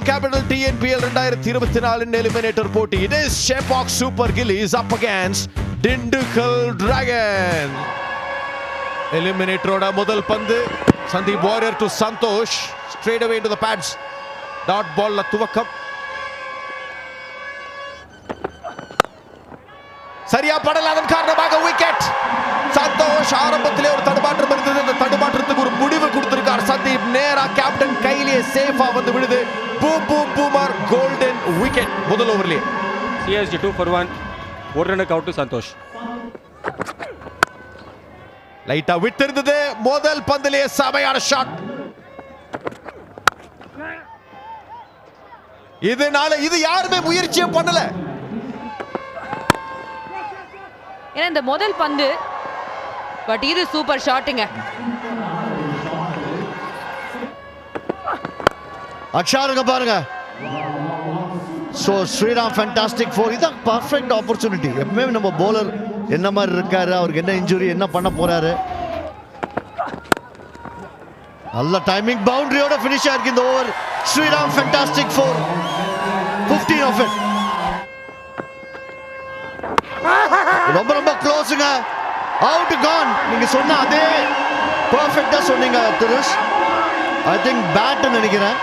Capital TNPL 2024 eliminator போட்டி. It is Chepauk Super Gillies up against Dindigul Dragon. எலிமினேட்டரோட முதல் பந்து Sandeep Warrior to Santosh, straight away into the pads. Dot ball la துவக்கம். சரியா படல, அதன் காரணமாக விக்கெட். சந்தோஷ் ஆரம்பத்திலே ஒரு தடுமாற்றம் இருந்தது, அந்த தடுமாற்றத்துக்கு ஒரு முடிவு கொடுத்திருக்கார் சந்தீப். நேரா கேப்டன் கையிலேயே சேஃபா வந்து விடுது. பூம் பூம் பூமார் கோல்டன் விக்கெட் முதல் ஓவர்லயே. CSG 2 for 1, ஒரு ரனுக்கு அவுட் சந்தோஷ். லைட்டா விட்டு இருந்தது, முதல் பந்திலே சமையான ஷாட். இது யாருமே முயற்சியே பண்ணல. ஏன்னா இந்த முதல் பந்து, பட் இது சூப்பர் ஷாட்டுங்க. அக்ஷாருங்க பாருங்க. ஸ்ரீராம் ஃபேண்டாஸ்டிக் 4. இதான் பர்ஃபெக்ட் ஆப்பர்ச்சுனிட்டி. எப்பவுமே நம்ம bowler என்ன மாதிரி இருக்காரு, அவருக்கு என்ன இன்ஜுரி, என்ன பண்ண போறாரு. நல்ல டைமிங், பவுண்டரியோட ஃபினிஷ் ஆயிருக்கு இந்த over. Sriram fantastic 4, 15 of it. ரொம்ப ரொம்ப க்ளோஸுங்க. அவுட் கான். நீங்க சொன்ன அதே பர்ஃபெக்ட்டா சொன்னீங்க திருஷ். ஐ திங்க் பேட் நினைக்கிறேன்.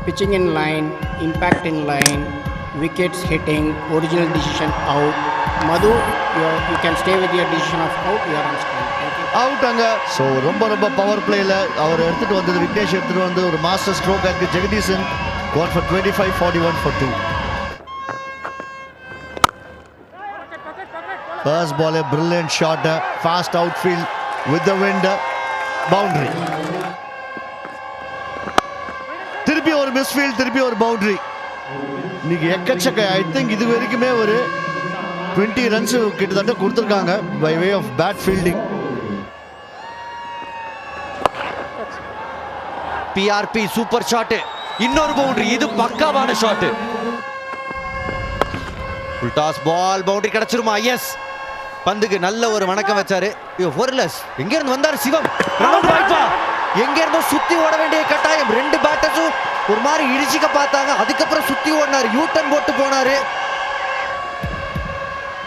Pitching in line, impact in line, wickets hitting, original decision out. Madhu, you can stay with your decision of out. You are on screen. Thank you. Out அங்க. So ரொம்ப ரொம்ப power பிளேல அவர் எடுத்துட்டு வந்தது, விக்னேஷ் எடுத்துட்டு வந்து ஒரு மாஸ்டர் ஸ்ட்ரோக் ஆக்கு. Jagadeesan got for 25, 41 for 2. First ball, a brilliant shot, fast outfield with the wind, boundary. திருப்பி ஒரு மிஸ்ஃபீல்ட், திருப்பி ஒரு பவுண்டரி. இன்னைக்கு எக்கச்சக்க, ஐ திங்க் இது வரைக்குமே ஒரு 20 ரன்ஸ் கிட்டத்தட்ட கொடுத்துருக்காங்க by way of bad fielding. PRP super shot, இன்னொரு பவுண்டரி. இது பக்காவான shot. Full toss ball, boundary கிடைச்சிருமா? எஸ். பந்துக்கு நல்ல ஒரு வணக்கம் வச்சாரு. ஒர்லெஸ். எங்க இருந்து வந்தாரு சிவம்? எங்க இருந்தோ சுத்தி ஓட வேண்டிய கட்டாயம். ரெண்டு பேட்டர்ஸும் ஒரு மாதிரி இடிச்சிக்க பார்த்தாங்க, அதுக்கப்புறம் சுத்தி ஓடினாரு, யூ டர்ன் போட்டு போனாரு.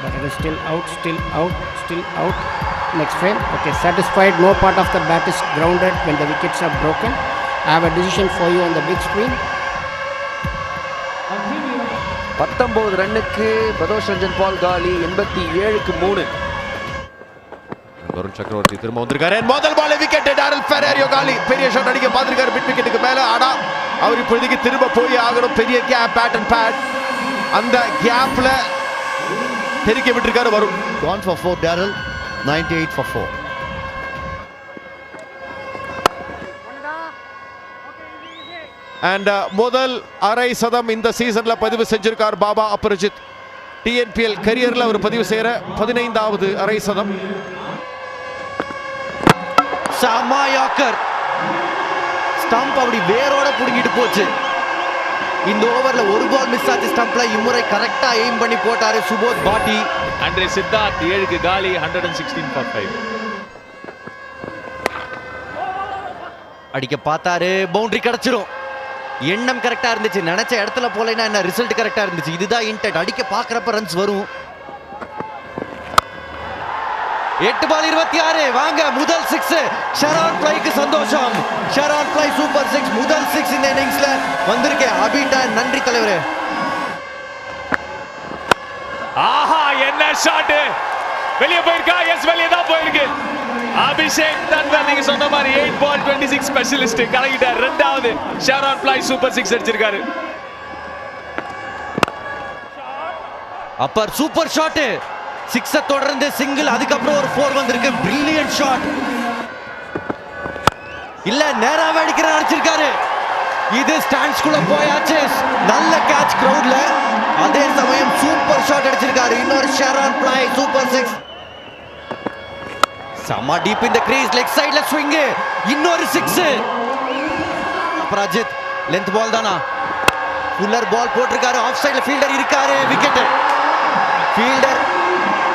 But it is still out, still out, still out. Next frame. Okay, satisfied. No part of the bat is grounded when the wickets are broken. I have a decision for you on the big screen. 19 ரன்னுக்கு பதோஷ் ரஞ்சன் பால் காலி. 87க்கு 3. வருண் சக்கரவர்த்தி திரும்ப வந்திருக்காரு. முதல் பால் wicket. Darrell ஃபெரேரியோ காலி. பெரிய shot அடிக்க பார்த்திருக்காரு mid விக்கெட்டுக்கு மேல. ஆனா அவர் இப்போதைக்கு திரும்ப போய் ஆகணும். பெரிய கேப், பேட் அண்ட் பேட். அந்த கேப்ல தெரிக்க விட்டுருக்காரு Varun. Gone for 4, Daryl. 98 for 4. And முதல் அரை சதம் இந்த சீசன்ல பதிவு செஞ்சிருக்கார் பாபா அபரிஜித். TNPL கரியர்ல அவர் பதிவு செய்யற 15வது அரை சதம். சமாயாக்கர் ஸ்டம்ப் அப்படி வேரோட புடுங்கிட்டு போச்சு. இந்த ஓவர்ல ஒரு பால் மிஸ் ஆச்சு ஸ்டம்ப்ல. இம்முறை கரெக்டா எய்ம் பண்ணி போட்டாரு சுபோத் பாட்டி. அண்ட்ரே சித்தார்த் 7க்கு காலி. 116 for 5. அடிக்க பார்த்தாரு, பவுண்டரி கிடைச்சிரும். எண்ணம் கரெக்டா இருந்துச்சு, நினைச்ச இடத்துல போலனா என்ன, ரிசல்ட் கரெக்டா இருந்துச்சு. இதுதான் இன்டென்ட். அடிக்க பார்க்கறப்ப ரன்ஸ் வரும். 8 பால் 26. வாங்க, முதல் 6 ஷரான் ஃப்ளைக்கு சந்தோஷம். ஷரான் ஃப்ளை சூப்பர் 6, முதல் 6 இந்த இன்னிங்ஸ்ல வந்திருக்கே. அபிட்டா நன்றி தலைவரே. ஆஹா, என்ன ஷாட்! வெளியே போயிருக்கா? எஸ், வெளியே தான் போயிருக்கு. அபிஷேக் தன்வர் நீங்க சொன்ன மாதிரி 8 பால் 26 ஸ்பெஷலிஸ்ட் கலக்கிட்டார். இரண்டாவது ஷரான் ஃப்ளை சூப்பர் 6 அடிச்சிருக்காரு. Appar super shot. 6 தொடர்ந்து சிங்கிள், அதுக்கப்புறம் ஒரு 4 வந்திருக்கு. Brilliant shot. இல்ல, நேராவே அடிச்சிருக்காரு. இது ஸ்டாண்ட்ஸ் குள்ள போயாச்சு. நல்ல கேட்ச் கிரவுட்ல. அதே சமயம் சூப்பர் ஷாட் அடிச்சிருக்காரு. இன்னொரு ஷரான் ஃப்ளை சூப்பர் 6. சமா டீப் இந்த கிரீஸ், லெக் சைடுல ஸ்விங். இன்னொரு 6. அபராஜித் லென்த் பால் தானா? ஃபுல்லர் பால் போட்டிருக்காரு. ஆஃப் சைடுல ஃபீல்டர் இருக்காரு. விக்கெட். ஃபீல்டர்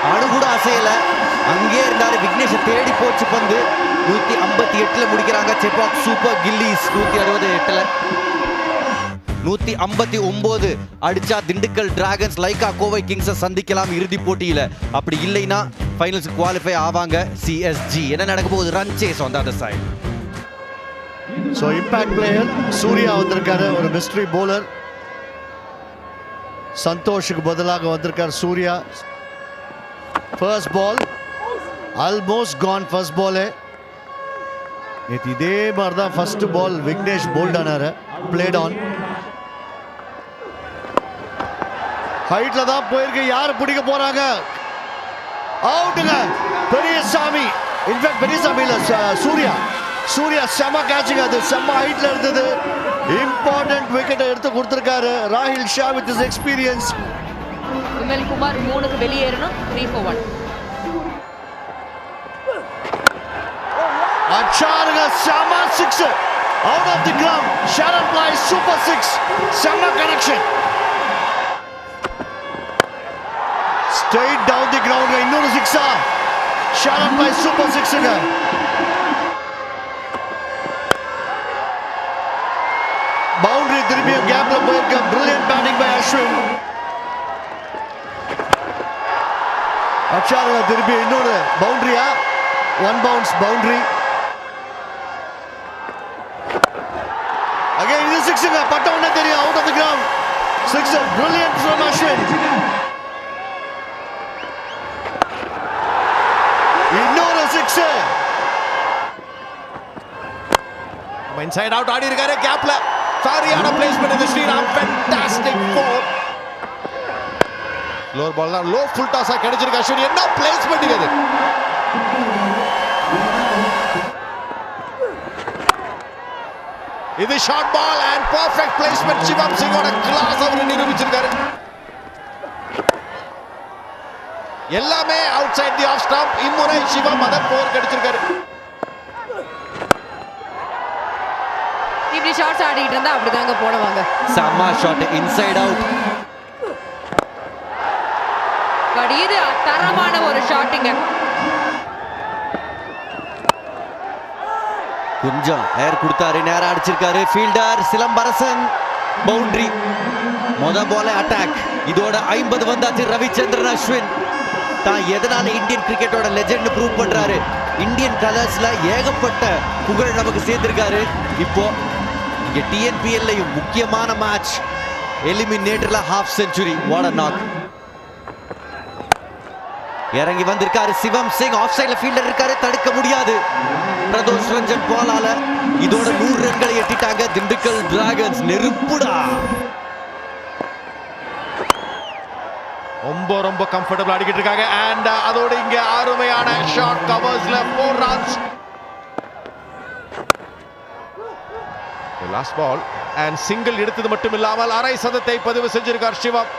அணு கூட அசையல, அங்கே இருந்தாரு. விக்னேஷ் தேடி போச்சு பந்து. 158ல முடிக்கிறாங்க செபாக் சூப்பர் கில்லிஸ். 168ல 159 அடிச்சா திண்டுக்கல் டிராகன்ஸ் லைக்கா கோவை கிங்ஸை சந்திக்கலாம் இறுதி போட்டியில. அப்படி இல்லைன்னா ஃபைனல்ஸ் குவாலிஃபை ஆவாங்க சிஎஸ்ஜி. என்ன நடக்க போகுது? Run chase on the other side. So impact player Surya வந்திருக்காரு, ஒரு மிஸ்ட்ரி போலர். சந்தோஷுக்கு பதிலாக வந்திருக்கார் Surya. First ball almost gone. First பாலே நேற்று இதே மாதிரி தான் ஃபர்ஸ்ட் பால் விக்னேஷ் போல்ட் ஆனாரு. பிளேட் ஆன் ஹைட்ல தான் போயிருக்கு. யார் பிடிக்க போறாங்க? அவுட்டுங்க பெரியசாமி. இன்ஃபேக்ட் பெரியசாமி இல்ல, சூர்யா. சூர்யா செம்ம கேட்சிங், அது செம்ம ஹைட்ல இருந்தது. இம்பார்ட்டன்ட் விக்கெட்டை எடுத்து கொடுத்திருக்காரு Rahil Shah with his experience. Vimal Kumar 3க்கு வெளியேறணும். 3 for 1. அச்சாருங்க செம்ம 6 out of the ground. Sharan பிளைஸ் சூப்பர் 6. செம்ம connection. Straight down the ground. இன்னொரு 6. ஷாரன் பிளைஸ் சூப்பர் 6ங்க. பவுண்டரி திரும்பியும் கேப்ல போயிருக்க. Brilliant batting by Ashwin. அச்சாருங்க திருப்பி இன்னொரு பவுண்டரியா? 1 bounce பவுண்டரி. அகைன் இது 6ங்க. பட்ட உடனே தெரியும் out of the ground. 6 brilliant from Ashwin. இன்னொரு 6. இன்சைட் அவுட் ஆடி இருக்காரு கேப்ல. சரியான பிளேஸ்மென்ட் இது ஸ்ரீராம். ஃபேண்டாஸ்டிக் 4. லோவர் பால் தான் லோ ஃபுல் டாஸா கிடைச்சிருக்கு அஸ்வின். என்ன பிளேஸ்மென்ட் இது? இது short ball and perfect placement. Sivam சிங்கோட கிளாஸ் அவர் நிரூபிச்சிருக்காரு. எல்லாமே outside the off stump. இம்முறை சிவம் அத 4 கிடைச்சிருக்காரு. இப்படி ஷாட்ஸ் ஆடிட்டு இருந்தா அப்படிதாங்க போடுவாங்க. செம்ம ஷாட் இன்சைட் அவுட். பட் இது தரமான ஒரு ஷாட்டிங்க. கொஞ்சம் ஏர் கொடுத்தாரு, நேரா அடிச்சிருக்காரு ஃபீல்டர் சிலம்பரசன். பவுண்டரி. முத பால் அட்டாக். இதோட 50 வந்தாச்சு ரவிச்சந்திரன் அஸ்வின். தான் எதனால இந்தியன் கிரிக்கெட்டோட லெஜெண்ட் ப்ரூவ் பண்றாரு. இந்தியன் கலர்ஸ்ல ஏகப்பட்ட புகழ் நமக்கு சேர்த்திருக்காரு. இப்போ இங்க டிஎன்பிஎல்லையும் முக்கியமான மேட்ச். எலிமினேட்டர்ல half century. What a knock. இறங்கி வந்திருக்காரு சிவம் சிங். ஆஃப் சைட்ல ஃபீல்டர் இருக்காரு, தடுக்க முடியாது. பிரதோஷ் ரஞ்சன் பாலால இதோட 100 ரன்களை எட்டிட்டாங்க திண்டுக்கல் டிராகன்ஸ். நெருப்புடா. ரொம்ப கம்ஃபர்டபிள் ஆடிக்கிட்டு இருக்காங்க. அண்ட் அதோட இங்க அருமையான ஷாட் கவர்ஸ்ல 4 runs. Last ball and single எடுத்தது மட்டும் இல்லாமல் அரை சதத்தை பதிவு செஞ்சிருக்கார் சிவம்.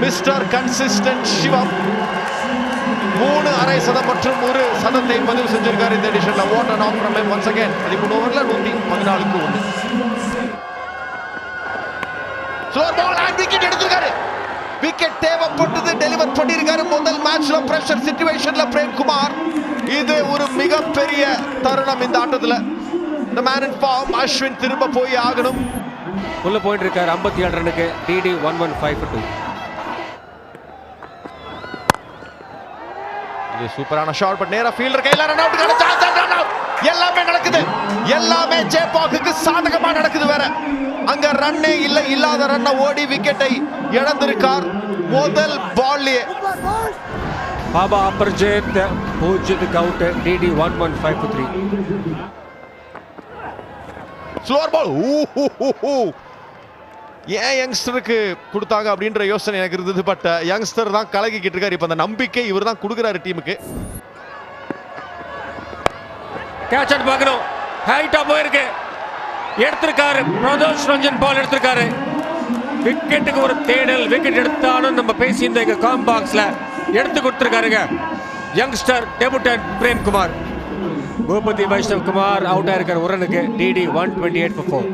மிஸ்டர் கன்சிஸ்டன்ட் சிவம் 3 அரை சதம் மற்றும் 1 சதத்தை பதிவு செஞ்சிருக்காரு இந்த எடிஷன்ல. What a knock from him once again. 13 ஓவர்ல 114க்கு 1. ஸ்லோர் பால் அண்ட் விக்கெட் எடுத்திருக்காரு. விக்கெட் தேவைப்பட்டது, டெலிவர் பண்ணியிருக்காரு. முதல் மேட்ச்ல பிரஷர் சிச்சுவேஷன்ல பிரேம்குமார். இது ஒரு மிகப்பெரிய தருணம் இந்த ஆட்டத்துல. The man in form Ashwin திரும்ப போய் ஆகணும். உள்ள போயிட்டு இருக்காரு 57 ரன்னுக்கு. டிடி 115 இது சூப்பரான ஷாட். பட் நேரா ஃபீல்டர் கையில ரன் அவுட் கிடைச்சா ரன் அவுட். எல்லாமே நடக்குது. எல்லாமே ஜேபாக்குக்கு சாதகமா நடக்குது. வேற அங்க ரன்னே இல்ல. இல்லாத ரன்னை ஓடி விக்கெட்டை இழந்திருக்கார் முதல் பால்லே. பாபா அபர்ஜித் 0க்கு அவுட். டிடி 1153. ஸ்லோர் பால். ஏன் யங்ஸ்டருக்கு கொடுத்தாங்க அப்படின்ற யோசனை எனக்கு இருந்தது. பட் யங்ஸ்டர் தான் கலக்கிக்கிட்டு இருக்காரு. இப்ப அந்த நம்பிக்கை இவர் தான் கொடுக்குறாரு டீமுக்கு. கேட்ச் அவுட் பார்க்கணும். ஹைட்டா போயிருக்கு. எடுத்திருக்காரு பிரதோஷ் ரஞ்சன் பால் எடுத்திருக்காரு. விக்கெட்டுக்கு ஒரு தேடல். விக்கெட் எடுத்தாலும் நம்ம பேசி இந்த காம் பாக்ஸ்ல எடுத்து கொடுத்திருக்காருங்க யங்ஸ்டர் டெபுட்டன்ட் பிரேம்குமார். பூபதி வைஷ்ணவ் குமார் அவுட் ஆயிருக்காரு ஒரு ரனுக்கு. DD 128 for 4.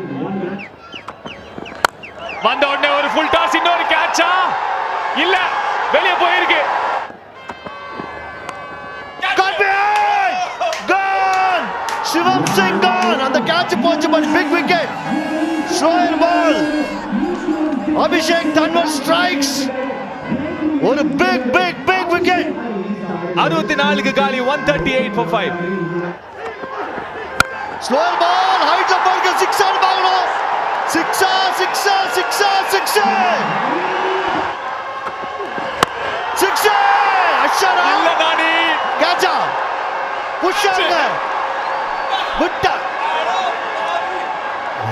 வந்த உடனே ஒரு ஃபுல் டாஸ். இன்னொரு கேட்சா இல்ல, வெளியே போயிருக்கு. Got behind! Go! போச்சு but big wicket slower ball Abhishek Tanwar strikes ஒரு பிக் பிக் பிக் விக்கெட் 64க்கு காலி 138 for 5 ஸ்லோயர் பால் ஹைட்ல போயிருக்கு சிக்ஸர் பாக்கணும் sixer sixer sixer sixer sixer அஷரா இல்ல நானி கேட்சா புஷ் ஆகுங்க விட்டா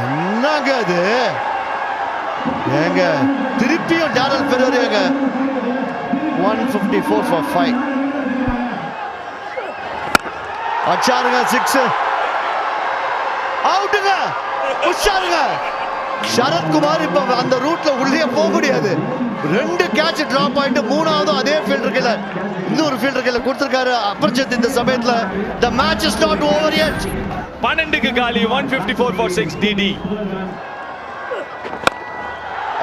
என்னங்க அது ஏங்க திருப்பியும் டேரல் பெரேராங்க 154 for 5 அச்சாருங்க 6 அவுட்டுங்க உஷாருங்க சரத்குமார் இப்ப அந்த ரூட்ல உள்ளே போக முடியாது 2 கேட்ச் டிராப் ஆயிட்டு மூணாவது அதே ஃபீல்டர் கீழ இன்னொரு ஃபீல்டர் கீழ கொடுத்திருக்காரு அபர்ஜித் இந்த சமயத்துல the match is not over yet 12க்கு காலி 154 for 6 டிடி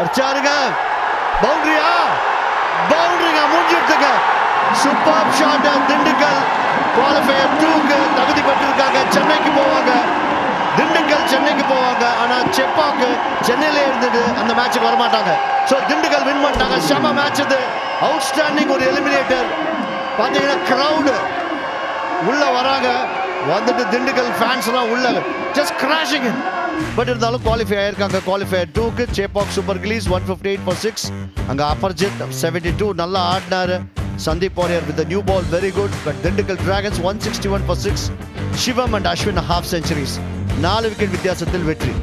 அச்சாருங்க பவுண்டரிங்க முடிஞ்சிருச்சுங்க சூப்பர் ஷாட் திண்டுக்கல் குவாலிஃபயர் 2க்கு தகுதி பெற்றிருக்காங்க சென்னைக்கு போவாங்க திண்டுக்கல் சென்னைக்கு போவாங்க ஆனா செப்பாக்கு சென்னையில இருந்துட்டு அந்த மேட்சுக்கு வர மாட்டாங்க சோ திண்டுக்கல் வின் பண்ணிட்டாங்க செம மேட்ச் இது அவுட்ஸ்டாண்டிங் ஒரு எலிமினேட்டர் பாத்தீங்கன்னா கிரவுட் உள்ள வராங்க வந்துட்டு திண்டுக்கல் ஃபேன்ஸ் எல்லாம் உள்ள ஜஸ்ட் கிராஷிங் பட் இருந்தாலும் குவாலிஃபை ஆயிருக்காங்க குவாலிஃபயர் 2க்கு சேப்பாக் சூப்பர் கிளீஸ் 158 for 6 அங்க அபர்ஜித் 72 நல்லா ஆடினாரு Sandeep Warrier with the new ball very good but Dindigul Dragons 161 for 6 Sivam and Ashwin half centuries 4 wicket வித்தியாசத்தில் வெற்றி